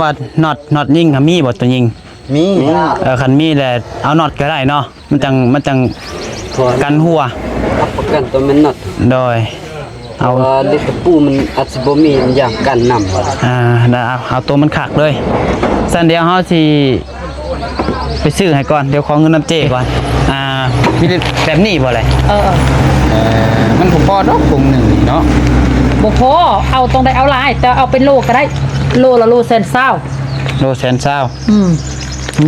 ว่าน็อตยิงมีบ่ตัวยิงมีคันมีแหละเอาน็อตก็ได้เนาะมันจังกันหัวประกันตัวมันน็อตโดยเอาลิตรปูมันอัศบมีอย่างกันนำเอาตัวมันขักเลยสั้นเดียวเขาสิไปซื้อให้ก่อนเดี๋ยวขอเงินน้ำเจก่อนมีแบบนี้บ่เลยมันผมพอดอกถุงหนึ่งเนาะบ่พอเอาตรงได้เอาลายแต่เอาเป็นโลก็ได้โลละโลเซนเศร้า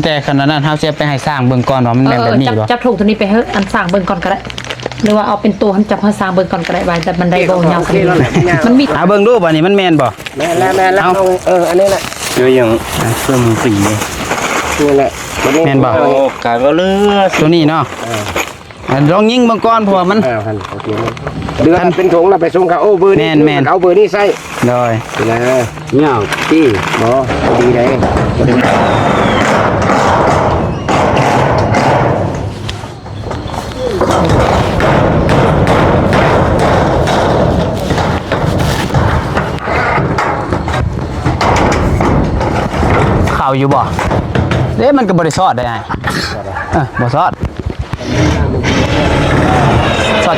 แต่ขนาดนั้นเขาจะไปให้สร้างเบิ่งก่อนว่ามันแบบนี้บ่จับถูกตัวนี้ไปเฮ้อันสร้างเบิ่งก่อนก็ได้หรือว่าเอาเป็นตัวหันจับให้สร้างเบิ่งก่อนก็ได้ว่าแต่มันได้บ่ยาวกันมันมีเบิ่งดูบ่นี่มันแม่นบ่แม่แล้วอันนี้แหละเดี๋ยวยังเพิ่มสีนี่แหละแม่นบ่กายบ่เลือตัวนี้เนาะลองยิงเบิ่งก่อนเพราะว่ามันเดือนเป็นถุงเราไปส่งเขาเบอร์นี้เอาเบอร์นี้ใส่ได้แล้วเงาที่บ่ดีได้ข่าวอยู่บ่เด้มันก็บ่ได้ซอดได้ไงบ่ซอด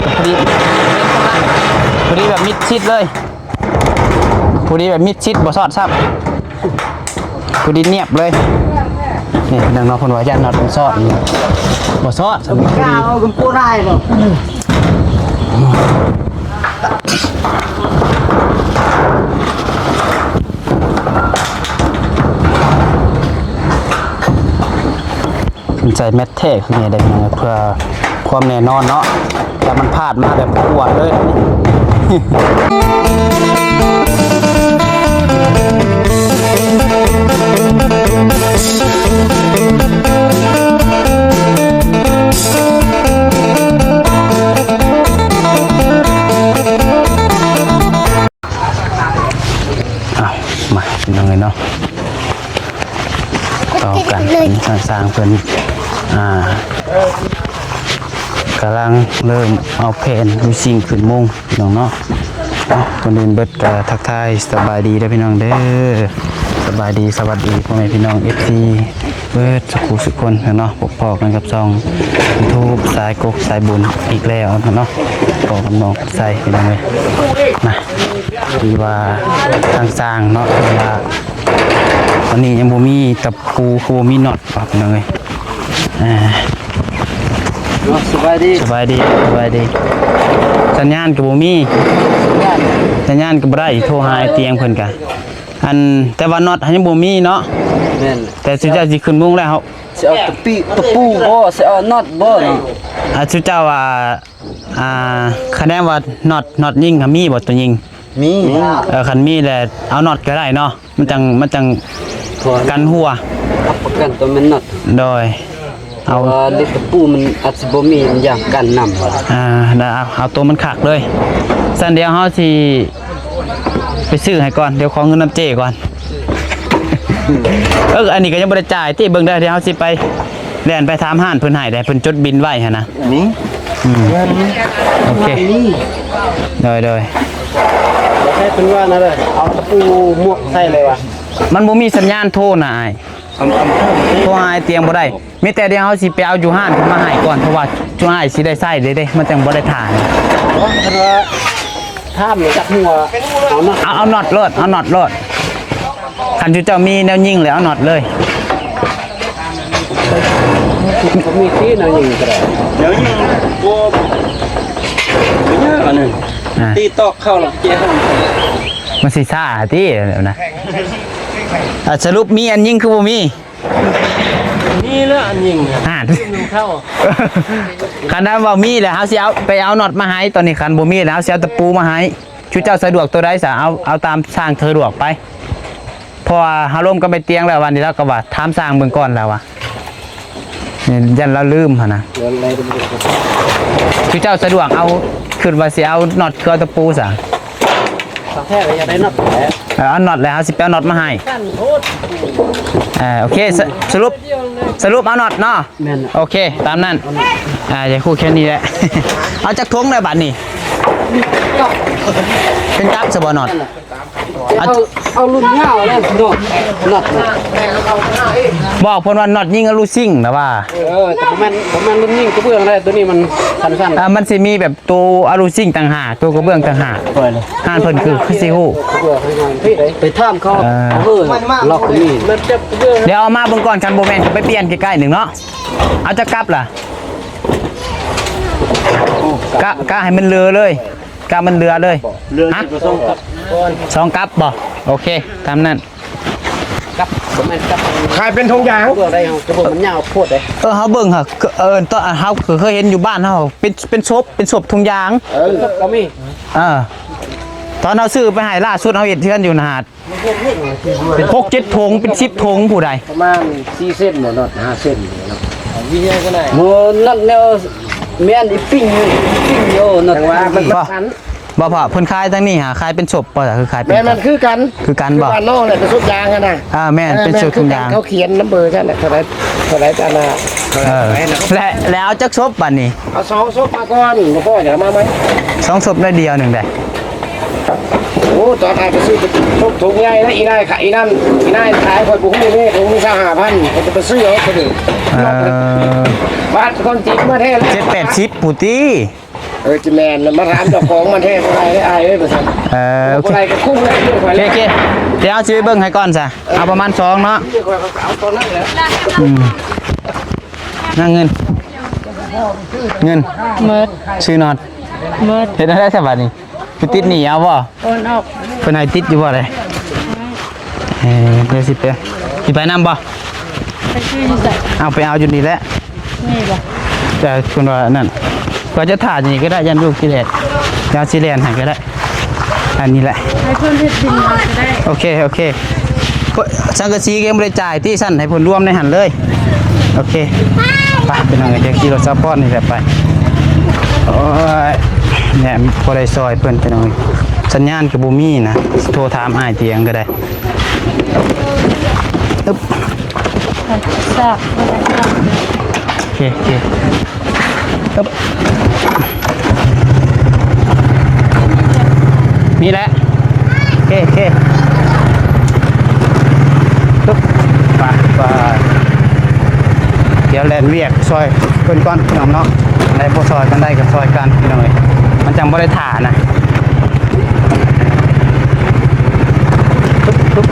กับพอดีแบบมิดชิดเลยพอดีแบบมิดชิดบ่ซอดซับพอดีเนียบเลยนี่นางน้องคนว่ายันน็อตบ่ซอดบ่ซอดก้าวกับปูได้บ่ใจแมทเทคคือไงได้เพื่อความแน่นอนเนาะแต่มันพลาดมาแบบปวดเลยมายังไงเนาะต่อกันสร้างเพิ่นกำลังเริ่มเอาแผ่นวิซิงขึ้นมุงพี่น้องเนาะคนอื่นเบิดกะทักทายสบายดีได้พี่น้องเด้อสบายดีสวัสดีพ่อแม่พี่น้องFCเบิดสุขคนเนาะพบกันกับซองทูบสายกกสายบุญอีกแล้วเนาะขอกับน้องใส่พี่น้องเลยนะดีว่าทางสร้างเนาะเวลาตอนนี้ยังบ่มีตะปูบ่มีน็อตครับพี่น้องเลยสบายดีสัญญาณกับบ่มีสัญญาณกับบ่ได้โทรหาเตียงเพิ่นกะแต่ว่าน็อตยังบ่มีเนาะแม่นแต่สิเจ้าสิขึ้นมุ้งแล้วครับสิเอาตะปูบ่สิเอาน็อตบ่สิเจ้าว่าคะแนนว่าน็อตยิงมีบ่ตัวยิงมีคันมีแหละเอาน็อตก็ได้เนาะมันจังกันหัวประกันตัวมันน็อตโดยเอาลิตรปูมันอัศบมีอย่างกันนำเอาตัวมันขักเลยสั้นเดียวเขาสิไปซื้อให้ก่อนเดี๋ยวขอเงินน้ำเจก่อนอันนี้ก็ยังบริจ่ายที่เบิ่งได้เดี๋ยวเขาสิไปแล่นไปถามห้านเพิ่นให้ได้เพิ่นจดบินไว้ฮะนะนี่โอเคโดยใช่เพิ่นว่านั่นเลยเอาตะปูหมวกใส่เลยวะมันบ่มีสัญญาณโทรนะโทรหาเตียงบ่ได้มีแต่เดี๋ยวเขาสิไปเอาอยู่ห้านเพิ่นมาให้ก่อนเพราะว่าจุอ้ายสิได้ใช้เด้มันจังบ่ได้ถ่ายเพราะว่าถ้ามันจับหัวเอาน็อตโลดคันจุเจ้ามีแนวยิงเลยเอาน็อตเลยมีที่แนวยิงก็ได้แนวยิงโว้เนี่ยอันนึงตีตอกเข้าหรอเจ้ามันสิซ่าที่เดี๋ยวนะสรุปมีอันยิงคือบ่มีนี่แหละอันยิงเข้าคันนั้นว่ามีแหละเขาสิเอาไปเอาน็อตมาให้ตอนนี้คันบ่มีแล้วเสียตะปูมาให้ชุดเจ้าสะดวกตัวใดสะเอาตามสร้างสะดวกไปพอฮาร่มก็ไปเตียงแล้ววันนี้แล้วก็ว่าถามสร้างเบิ่งก่อนแล้วว่ะยันเราลืมหั่นนะชุดเจ้าสะดวกเอาขึ้นว่าสิเอาน็อตเครื่องตะปูซะแท้เลยอยากได้น็อตแล้วเอาน็อตแล้วสิไปเอาน็อตมาให้โอเคสรุปเอาน็อตเนาะโอเคตามนั้นจะคู่แค่นี้แหละเอาจากทงได้บัดนี้เป็นกับสบน็อต เอารุ่นยาวเลยโดดน็อต บอกเพิ่นว่าน็อตยิงอลูซิ่งนะว่า แต่ผมรุ่นยิ่งกระเบื้องได้ตัวนี้มันสั้น มันสิมีแบบตัวอลูซิ่งต่างหากตัวกระเบื้องต่างหาก ๆปล่อยเลย ห่านเพิ่นคือสิฮู้ กระเบื้องให้หน่อยพี่ไปท่ามเขาล็อกตรงนี้มันจะกระเบื้อง เดี๋ยวเอามาเบิ่งก่อนกันบ่แม่นไปเปลี่ยนใกล้ๆหนึ่งเนาะเอาจะกลับล่ะกะให้มันเรือเลยกะมันเรือเลย เรือ ฮะ ที่ผสมกับก้อน สองกลับบ่โอเคตามนั้น กับผมไม่กับ ขายเป็นทงยาง กระเบื้องได้กระเบื้องมันยาวโคตรเลย เฮาเบิ่งค่ะตอนเฮาเคยเห็นอยู่บ้านเฮาเป็นศพถุงยาง ก็มี ตอนเฮาซื้อไปให้ล่าสุดเฮาเฮ็ดเทือนอยู่นะฮะเป็น6 7ถุงเป็น10ถุงผู้ใด ประมาณ4 เส้นหมดน็อต5 เส้นครับวิญญาณก็ได้โมน็อตแนวแม่นอีปิ้งอยู่น็อตว่ามันทัน บ่พ่อเพิ่นขายทั้งนี้หาขายเป็นศพบ่ล่ะคือขายเป็น แม่มันคือกัน คือกันบ่ บ้านนอกเนี่ยเป็นสุดยางกันนะ แม่นเป็นศพถุงยาง เขาเขียนน้ำเบอร์กันแหละเท่าไรจานะ แล้วจักศพบัดนี้ เอา2 ศพมาก่อนมาพ่ออย่ามาไหม 2ศพได้เดียวหนึงได้ โอ้ตอนอาจจะซื้อถุงใหญ่นะอีนายขายอีนั่นขายคนบุ้งนี่นี่ถุงนี่5,000เขาจะไปซื้อเอาคนอื่นบ้านคนจีนมาเทศ 7-80ผู้ติ จิแมนมาถามเจ้าของมาเทศอะไรได้อายเลยประสัน โอเค อะไรก็คุ้มเลยเรื่องไฟ โอ เลย เคเดี๋ยวเอาชีวิตเบิ่งให้ก่อนซะเอาประมาณ2เนาะ เรื่องไฟเอาตอนนั้นแหละ นั่งเงินเมิด ชื่อนอด เมิด เฮ็ดได้ซะบัดนี้คือติดหนีเอาบ่ โอนออก เพิ่นให้ติดอยู่บ่เลยเดี๋ยวสิไปนำบ่ ไปชื่ออยู่ใส่ เอาไปเอาอยู่นี่แหละ นี่บ่ แต่คุณว่านั่นก็จะถ่ายนี่ก็ได้ยันลูกสิแลนยาวสิแลนให้ก็ได้อันนี้แหละ ให้เพิ่นเฮ็ดดินมาก็ได้ โอเคสังกะสีเกมบริจ่ายที่สั้นให้ผลรวมในหันเลยโอเคไปเป็นยังไงเดี๋ยวขี่รถซัพพอร์ตนี่แหละไปโอ้ยเนี่ยพอได้ซอยเพิ่นเป็นยังไงสัญญาณกับบูมี่นะโทรถามอ้ายเตียงก็ได้อึ๊บ ซากบ่ได้ซาก โอเคอึ๊บนี่แหละโอเคปึ๊บไปเดี๋ยวแลนเวียกซอยเพิ่นก่อนพี่น้องเนาะได้บ่ซอยกันได้กับซอยกันพี่น้องเอ้ยมันจังบ่ได้ถ่านะปึ๊บ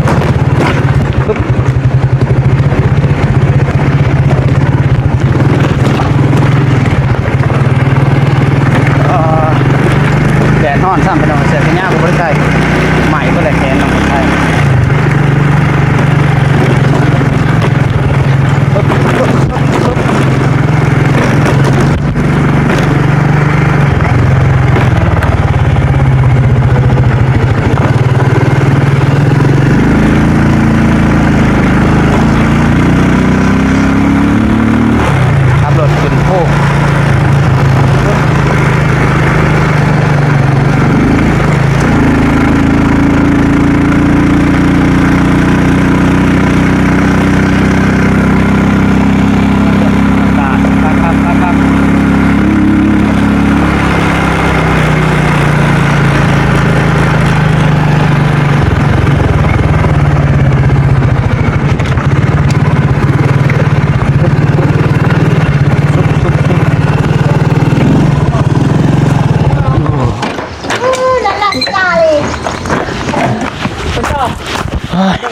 แดดร้อนซ้ำพี่น้องเสียสัญญาบ่ได้ใส่ใหม่บ่ได้แขนน้องบ่ได้ขับรถขึ้นโค้งครับ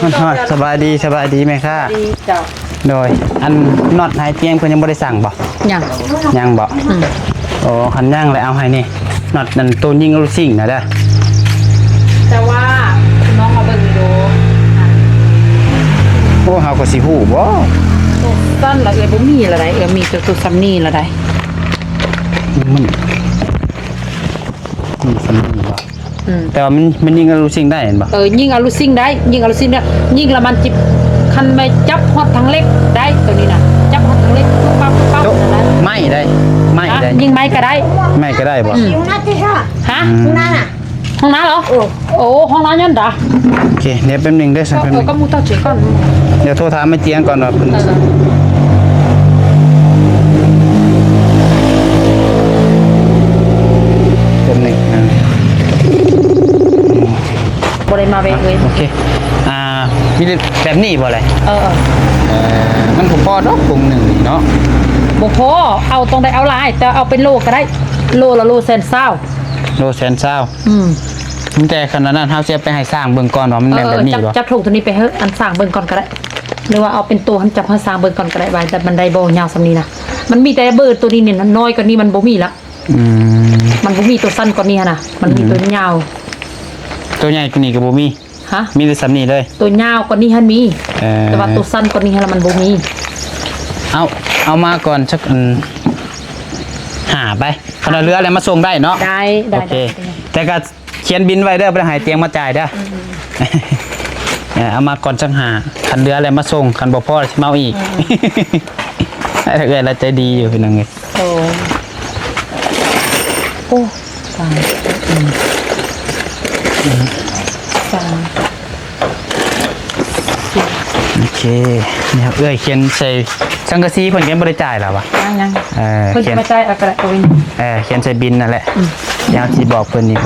มันฮอดสบายดีไหมค่ะ ดีเจ้า โดยอันน็อตหายเตียงเพิ่นยังบ่ได้สั่งบ่ หยัง ยังบ่โอ้คันยังเลยเอาให้นี่น็อตนั่นตัวยิงลูกซิ่งน่ะเด้อ แต่ว่าน้องมาเบิ่งดู โอ้เฮาก็สิฮู้บ่ สั้นละบ่มีละได้มีแต่ตัวซ้ำนี่ละได้ มันสำนีบ่แต่ว่ามันยิงลูกซิ่งได้เห็นบ่ ยิงอาลูซิ่งได้ยิงอาลูซิ่งได้ยิงละมันจิบคันไม่จับฮอดทางเล็กได้ตัวนี้น่ะจับฮอดทางเล็กปั๊บนั่น ไม่ได้ไม่ได้ ยิงไม้ก็ได้ ไม่ก็ได้บ่ ฮะห้องน้ำเหรอโอ้ห้องน้ำยันดา โอเคเดี๋ยวแป๊บนึงได้อสักแป๊บนึง ก็มูเต้าเฉยก่อน เดี๋ยวโทรถามแม่เตียงก่อนว่าเพิ่นแป๊บนึง บ่ได้มาแวะเลย โอเคมีแบบนี้บ่เลย มันผมพอดอกกลุ่มหนึ่งนี่เนาะ บ่พอเอาตรงได้เอาหลายแต่เอาเป็นโลก็ได้โลละโลแสนเศร้า โลแสนเศร้าแต่ขนาดนั้นเฮาสิไปให้สร้างเบิ่งก่อนว่ามันแม่นแบบนี้บ่ จับถูกตัวนี้ไปเฮ้อันสร้างเบิ่งก่อนก็ได้หรือว่าเอาเป็นตัวหันจับให้สร้างเบิ่งก่อนก็ได้ไว้แต่มันได้บ่ยาวซำนี้นะมันมีแต่เบิดตัวนี้เนี่ยน้อยกว่านี้มันบ่มีละมันบ่มีตัวสั้นกว่านี้นะมันมีตัวยาว ตัวใหญ่กว่านี้ก็บ่มี ฮะ มีแต่สำนี้เลย ตัวยาวกว่านี้มีแต่ว่าตัวสั้นกว่านี้มันบ่มีเอามาก่อนสักหาไปขนาดเรืออะไรมาส่งได้เนาะได้โอเคแต่ก็เขียนบินไว้เด้อไปหาเตียงมาจ่ายเด้อเอามาก่อนสักหาคันเรืออะไรมาส่งคันบ่พอสิมาเอาอีกถ้าเกิดเราใจดีอยู่พี่น้องเอ้ยโอ้ตายโอเคนี่ครับเขียนใส่สังกะสีเพิ่นเขียนบ่ได้จ่ายแล้ววะยังเพิ่นจะมาจ่ายเอากระดาษเอาไว้เขียนใส่บินนั่นแหละยาวสิบอกเพิ่นนี่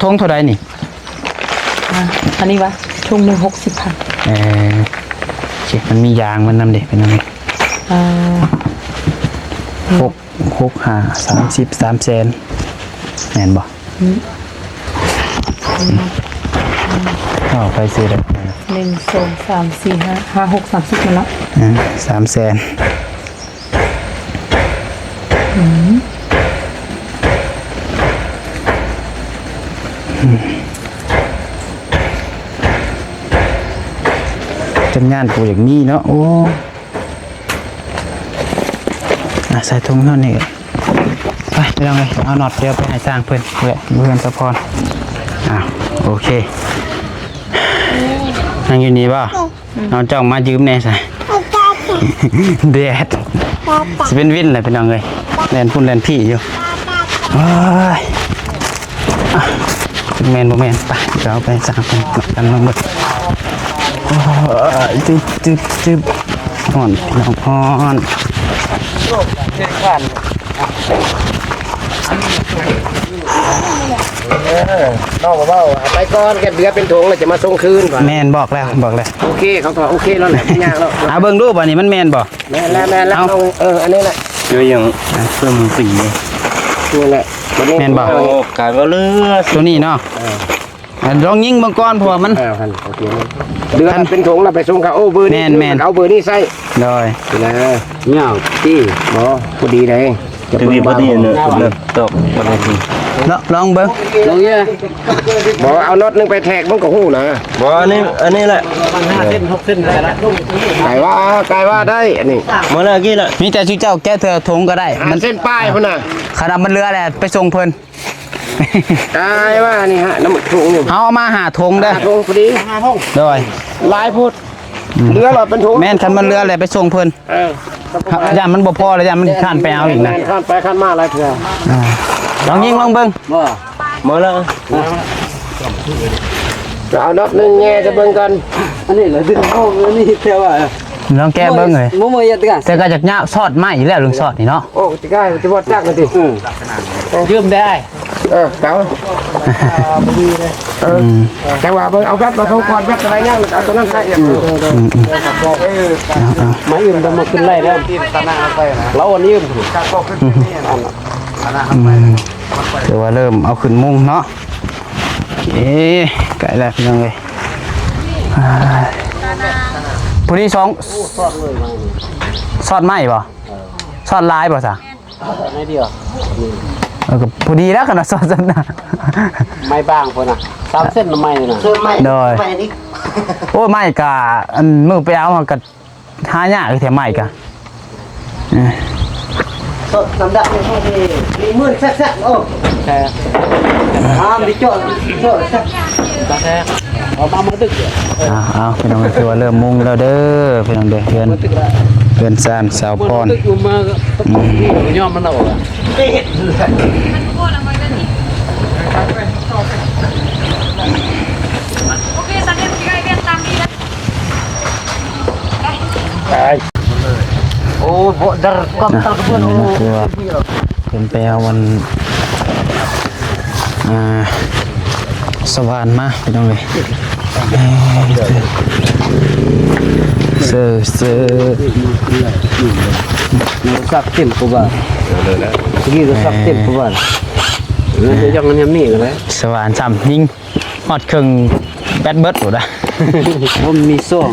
ทงเท่าใดนี่อันนี้วะทุ่งหนึ่ง60,000โอเคมันมียางมันนำเด็กเป็นยังไง6 3 แสนแม่นบ่ไปซื้อได้1 2 3 4 5 5 6 30มันละ3 แสนจำงานกูอย่างนี้เนาะโอ้ใส่ถุงเท่านี้ไปเรื่องไงเอาน็อตเดียวไปให้สร้างเพื่อนเพื่อนสะพอนโอเคนั่งอยู่นี่ป่ะเอาจ้องมายืมแน่ใส่แดดจะเป็นวินเลยเป็นยังไงแลนพุ่นแลนพี่อยู่แมนบ่แมนไปเราไปสร้างกันลงมือจึ๊บอ่อนพี่น้องอ่อนน้องบอกว่าไปก่อนแกเดือเป็นถุงแล้วจะมาส่งคืนก่อนแมนบอกแล้วโอเคเขาบอกโอเคแล้วแหละไม่ยากแล้วเอาเบิ่งรูปอันนี้มันแมนบ่แมนแล้วอันนี้แหละเยอะอย่างเพิ่มสีนี่แหละแมนบ่กลายว่าเลือตัวนี้เนาะลองยิงบางก้อนเพราะว่ามันเดือนเป็นถุงเราไปส่งเขาเบอร์นี้เอาเบอร์นี้ใส่เลยนะเนี่ยที่หมอพอดีเลยจะมีพอดีเนอะตกพอดีลองเบิ้งลองเนี่ยบอกเอาน็อตนึงไปแทกมันก็หู้นะบอกอันนี้แหละ5 เส้น 6 เส้นอะไรละไก่ว่าได้อันนี้เมื่อกี้ละมีแต่ชื่อเจ้าแก้เธอทงก็ได้มันเส้นป้ายพุ่นน่ะขนาดมันเรือแหละไปส่งเพิ่นไก่ว่านี่ฮะน้ำถุงเอามาหาทงได้ทงพอดี5 ทงโดยลายพูดเรือเราเป็นถุงแม่นคันมันเรือแหละไปส่งเพิ่นย่ามันบ่พอแล้วย่ามันข้านไปเอาอีกนะข้านไปข้านมาอะไรเถอะลองยิงลองเบิ้งเมื่อแล้วจะเอาน็อตนึงแง่จะเบิ้งกันอันนี้เหรอดึงเข้าอันนี้เท่าไหร่ลองแก้เบิ้งเลยมุ้งมือยัดกันแต่ก็จากเนี้ยซอดไหมแล้วลุงซอดนี่เนาะโอ้จะใกล้จะบดจักเลยทียืมได้เก่าแต่ว่าเอาแบบมาทงก่อนแบบอะไรเงี้ยเอาตัวนั้นใส่ไม่ยืมต้องมาขึ้นไล่แล้วเราอันยืมถือว่าเริ่มเอาขึ้นมุ้งเนาะไก่แล้วยังไงพอดี2ซอดไหมป่ะซอดลายป่ะจ๊ะไม่เดียวก็พอดีแล้วขนาดซอดจันนะไม่บ้างคนน่ะ3 เส้นละไม่น่ะโดยโอ้ไม่กะอันมือไปเอามากัหายากแถมไม่กะลำดับมีมือแซ่บโอ้แซ่บมีโจ้แซ่บเอามาดึกเอาพี่น้องคือว่าเริ่มมุงแล้วเด้อพี่น้องเด้อเพื่อนซานสาวพรมาย่อมมันเอาอ่ะโอเคสันเด็จที่ไอเวียนตามดีนะโอ้โหดรก้มตะกุนคือว่าเป็นไปเอาวัน สว่านมาพี่น้องเลยเสือ สักเต็มตัวบ้านนี่ก็สักเต็มตัวบ้านแล้วจะยังมันนี่กันเลย สว่านซ้ำยิงฮอดครึ่งแบตเบิดหมดอ่ะ ผมมีซ่อง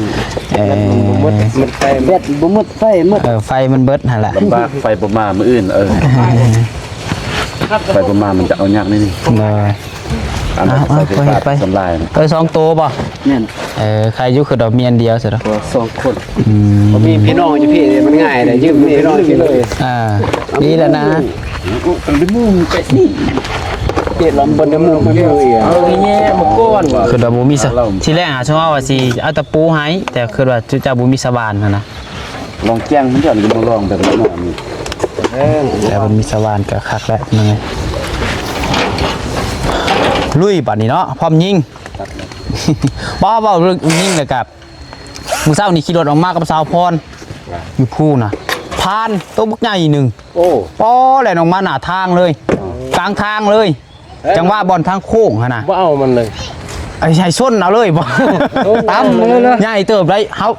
มันไฟแบตบ่หมดไฟหมด ไฟมันเบิดหั่นแหละ ลำบากไฟประมาณมืออื่นไฟประมาณมันจะเอายากนิดนึง เลย อันนั้นไฟไฟสำลาย 2ตัวป่ะ เนี่ย ใครอยู่คือดอกเมียนเดียวเสร็จแล้ว 2คนมีพี่น้องอยู่พี่มันง่ายเลยยืมพี่น้องพี่เลย ดีแล้วนะ ต้องได้มุ่งไปนี่ เฮ็ดลำบนน้ำมือมันเลยเอาแง่มาก้อนว่ะ คือดอกบ่มีทีแรกช่วงว่าสิเอาตะปูให้แต่คือว่าเจ้าบ่มีสว่านนะ ลองแจ้งมันจะมาลองแบบนี้นี่ แต่มันมีสว่านก็คักแล้วนั่นไงลุยบัดนี้เนาะพร้อมยิงบ่เรื่องยิงเลยกับมื้อเช้านี่ขี่รถออกมากับสาวพรอยู่ภูน่ะพานตัวบักใหญ่นึง โอ้ ป้อแล่นออกมาหน้าทางเลยกลางทางเลยจังว่าบอลทางโค้งหั่นน่ะ ว่าเอามันเลย ไอ้ชายส้นเอาเลยบ่ ตามมือเลย ใหญ่เติบได้เฮา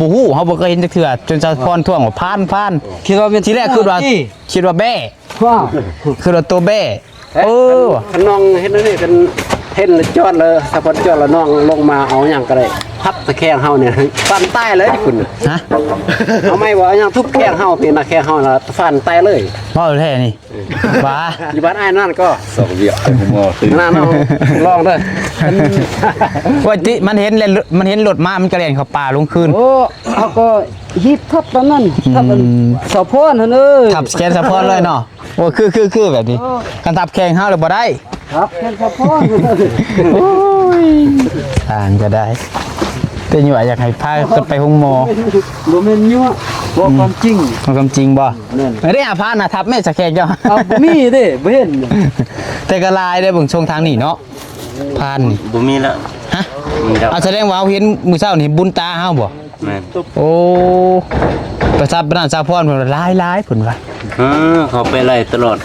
บ่ฮู้เฮาบ่เคยเห็นจักเทื่อจนสาวพรท่วงว่าพานคิดว่าเป็นทีแรกคิดว่าแบ้ ว้าว คือว่าตัวแบ้น้องเห็นนี่เป็นเห็นจอดเลยสะพานจอดแล้วน้องลงมาเอาอย่างก็ได้ทับตะแคงเฮาเนี่ยฟันใต้เลยคุณ ฮะ เอาไม่ว่าอย่างทุบแคงเฮาเป็นตะแคงเฮาแล้วฟันใต้เลย บ่แท้นี่บ้า อยู่บ้านไอ้นั่นก็ สองเดียวผมมอตื่น นั่นเอาลองเด้อ ว่าติมันเห็นรถมามันกระเด็นเข้าป่าลงคืน โอ้เอาก็ฮิตทับตอนนั้นทับสะพานหั่นเอ้ย ทับแขนสะพอนเลยเนาะโอ้คือแบบนี้กันทับแข้งเฮาเลยบ่ได้ ครับแค่สะพาน โอ้ยทางก็ได้แต่อยู่อยากให้พาขึ้นไปห้องหมอ บ่แม่นยั่วบอกความจริง มันความจริงบ่ นั่น ไม่ได้หาพานะทับแม่สะแขกเจ้า เอามีเด้บ่เห็น แต่ก็ลายได้เบิ่งช่วงทางนี้เนาะพานนี่ บ่มีแล้ว ฮะเอาแสดงว่าเห็นมื้อเช้านี่บุญตาเฮาบ่ แม่น โอ้ประทับบ้านสาพรเพิ่นหลายๆเพิ่นว่า เขาไปไล่ตลอด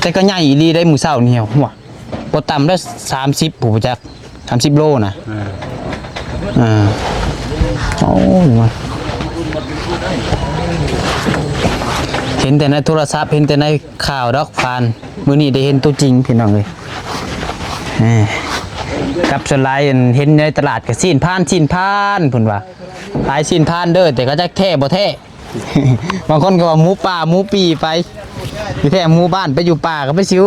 แต่ก็ใหญ่อีหลีได้มื้อเช้านี่หัวบ่ต่ำได้30ผู้จัก30โลนะโอ้ยมาเห็นแต่ในโทรศัพท์เห็นแต่ในข่าวดอกฟานมื้อนี้ได้เห็นตัวจริงพี่น้องเอ้ยกับส่วนหลายเห็นในตลาดก็สิ้นพานเพิ่นว่าหลายสิ้นพานเด้อแต่ก็จักแท้บ่แท้ บางคนก็ว่าหมูป่าหมูปีไปอยู่แท้หมูบ้านไปอยู่ป่าก็ไปซิว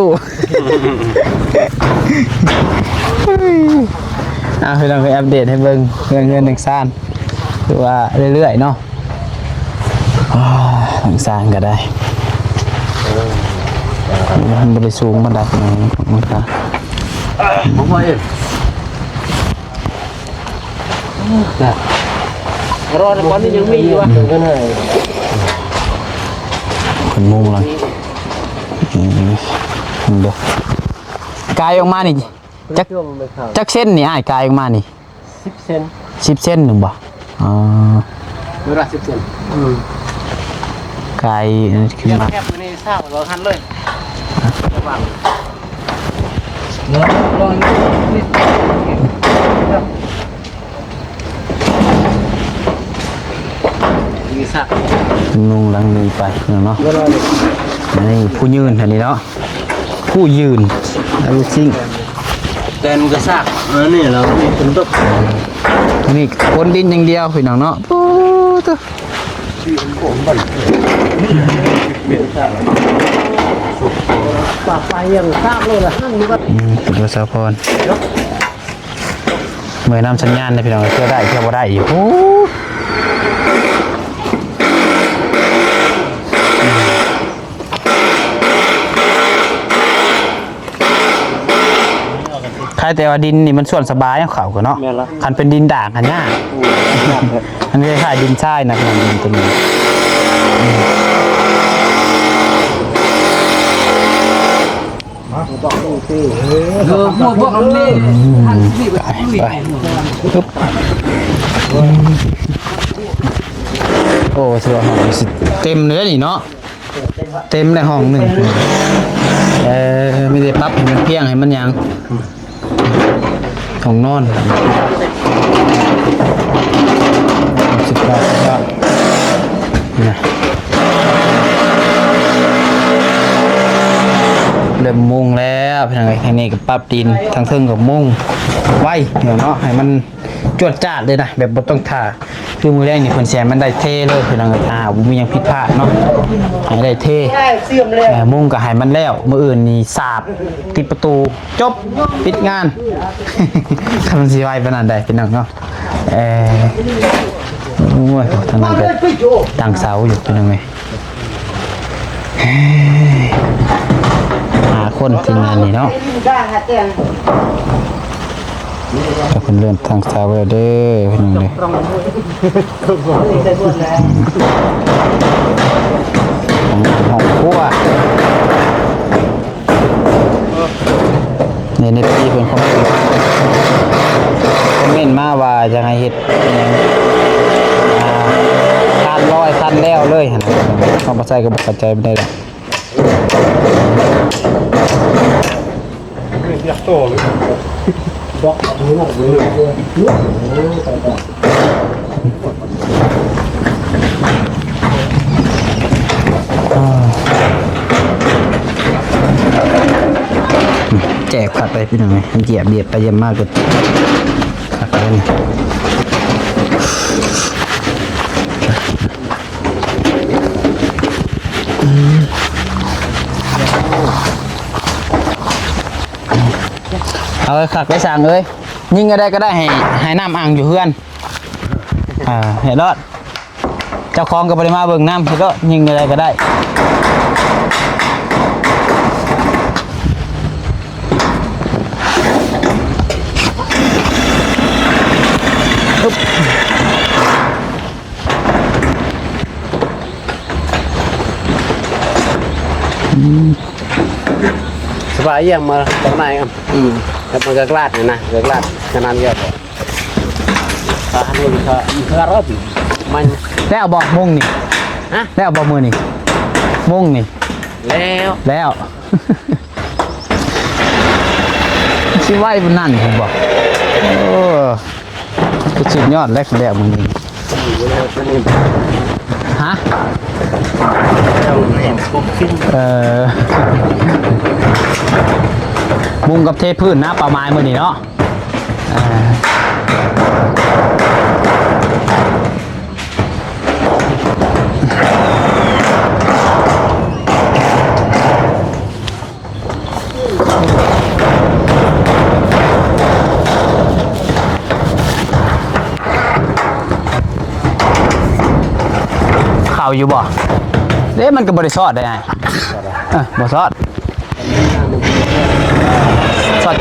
พี่น้องเคยอัปเดตให้เบิ่งเรื่องเงินหนึ่งซ่านคือว่าเรื่อยๆเนาะหนึ่งซ่านก็ได้มันบริสูงมันได้มันก็ ผมว่าเองรอตอนนี้ยังมีอยู่อ่ะก็ได้ คนมุงเลยเดี๋ยวกายออกมานี่จักเส้นนี่อ้ายกายออกมานี่ 10 เซน 10 เส้นหนึ่งบ่เวลา10 เซนกายขึ้นมา แคบมื้อนี้ทราบว่าหันเลยระวังลองนี่มีสัก นุ่งหลังนึงไปเนาะนี่ผู้ยืนอันนี้เนาะผู้ยืนแล้วซิ่ง แกนก็สักนี่เรามีเป็นตบ นี่คนดินอย่างเดียวพี่น้องเนาะโอ้ตัว ปากไปยังทราบเลยล่ะนั่นนี่ก็ คุณวสาพรเมื่อนำสัญญาณนะพี่น้องเชื่อได้เชื่อบ่ได้อีกโอ้ใครแต่ว่าดินนี่มันส่วนสบายของเขาก็เนาะคันเป็นดินด่างคันยากอันนี้คล้ายดินทรายนะพี่น้องดินตัวนี้พวกนี้ ไปปึ๊บโอ้ถือว่าหอมสิเต็มเนื้อนี่เนาะ เต็มในห้องหนึ่งไม่ได้ปรับให้มันเพียงให้มันยังของนอนสุดยอดนะเริ่มมุงแล้วเพียงไงแค่นี้ก็ปรับดินทางเทิงกับมุงไว้เดี๋ยวเนาะให้มันจวดจ้าดเลยนะแบบบ่ต้องท่าคือมือแรกนี่คนแสนมันได้เท่เลยเพียงไงบุมียังผิดพลาดเนาะให้ได้เท่มุงก็ให้มันแล้วมืออื่นนี่สาบติดประตูจบปิดงาน ทำสิไว้ปานนั้นได้พี่น้องเนาะโอ้ยทางนั้นก็ตั้งเสาอยู่พี่น้องเอ้ยหาคนทีมงานนี่เนาะก็เป็นเรื่องทางเสาเด้อพี่น้องเด้อห้องครัวในปีเป็นคอมเมนต์มาว่าจะให้เฮ็ดคันร้อยคันแล้วเลยหั่นเขาบ่ใส่ก็บ่เข้าใจบ่ได้ดอกแจกผัดไปพี่น้องมันเหยียบเบียดไปเยี่ยมมากเลยผัดไปนี่เอาเลยขักไปสั่งเลยยิงก็ได้ให้น้ำอ่างอยู่เพื่อนเห็นรอดเจ้าของก็ไปมาเบิ่งน้ำเห็นรอดยิงก็ได้สบายยังมาตรงไหนครับแล้วมันก็กลาดนะก็กลาดขนาดเยอะนี่ก็รอบมัน แล้วบอกมุ่งนี่ฮะแล้วบอกมือนี่มุ่งนี่แล้วชิไหวบนนั่นผมบอกโอ้สุดยอดแล้วมึงนี่ฮะมุงกับเทพื้นนะประมาณมือนี่เนาะข่าวอยู่บ่เด้มันก็บริสอดได้ไงบ่สอด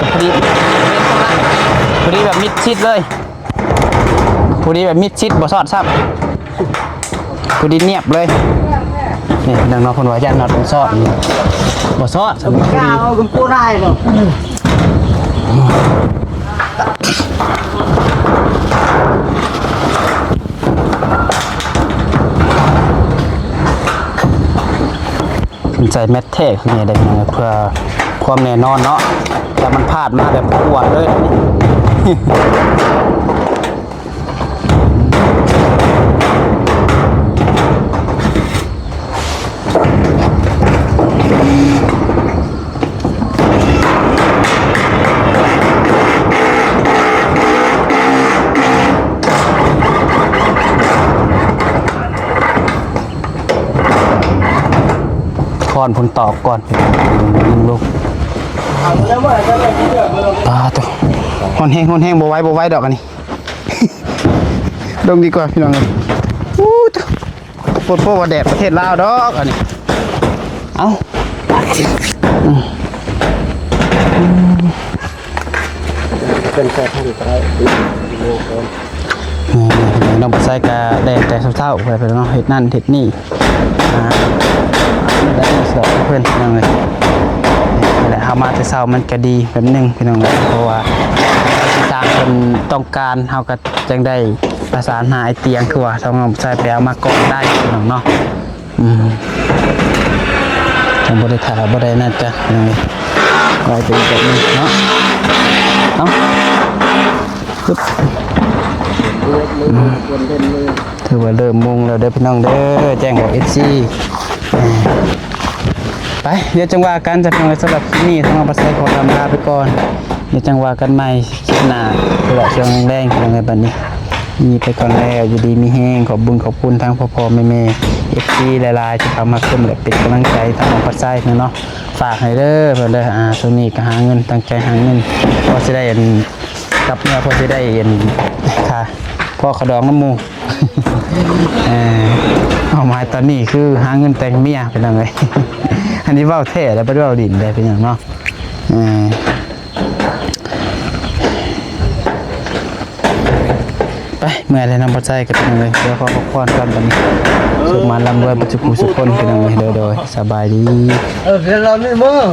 กับพอดีแบบมิดชิดเลยพอดีแบบมิดชิดบ่สอดซ้ำพอดีเนียบเลยนี่ดังน้องคนว่ายันน็อตสอดบ่สอดสมมุติพอดีเอาคุณปูได้บ่ใส่แมทเทคนี่ได้เพื่อความแน่นอนเนาะแต่มันพลาดมาแบบปวดเลยก่อนผลตอบก่อนยิงลูกตาตัวหอนแห้งบ่ไว้ดอกอันนี้ลงดีกว่าพี่น้องเลยปวดพวกว่าแดดประเทศลาวดอกอันนี้เอาเป็นแค่ท่านก็ได้น้องปัสไซกาแดดแต่เศร้าๆไปเนาะเห็ดนั่นเห็ดนี่ได้เสือเพื่อนพี่น้องเลยนี่แหละเอามาแต่เช้ามันก็ดีแบบนึงพี่น้องเลยเพราะว่าตามคนต้องการเขาก็จังได้ประสานหาไอเตียงคือว่าทางน้องปัสไซไปเอามาก่อนได้พี่น้องเนาะ จังบ่ได้ถ่ายบ่ได้น่าจะยังไงไว้เป็นแบบนี้เนาะเอ้าปึ๊บถือว่าเริ่มมุงแล้วเด้อพี่น้องเด้อแจ้งบอก FC ไปเดี๋ยวจังว่ากันจะเพียงสำหรับคลิปนี้ทางภาษาขอลาไปก่อนเดี๋ยวจังว่ากันใหม่คลิปหน้าตลอดช่วงแรงๆยังไงบัดนี้มีไปก่อนแล้วอยู่ดีมีแห้งขอบบุญขอบคุณทางพ่อๆแม่ๆ FC หลายๆที่เข้ามาชมและเป็นกำลังใจทางภาษาเนาะฝากให้เด้อเพิ่นเด้อช่วงนี้ก็หาเงินตั้งใจหาเงินพอสิได้กลับเมื่อพอสิได้ค่ะพ่อขดองน้ำหมู เอามาตอนนี้คือหาเงินแต่งเมียเป็นยังไง อันนี้เว้าแท้แล้วบ่ได้เว้าดินได้เป็นหยังเนาะไปเมื่อไรนำปัจจัยก็เป็นยังไงเดี๋ยวขอพักผ่อนกันบัดนี้สุขมันร่ำรวยปัจจุบันสุขคนเป็นยังไงโดยสบายดี เราไม่มึง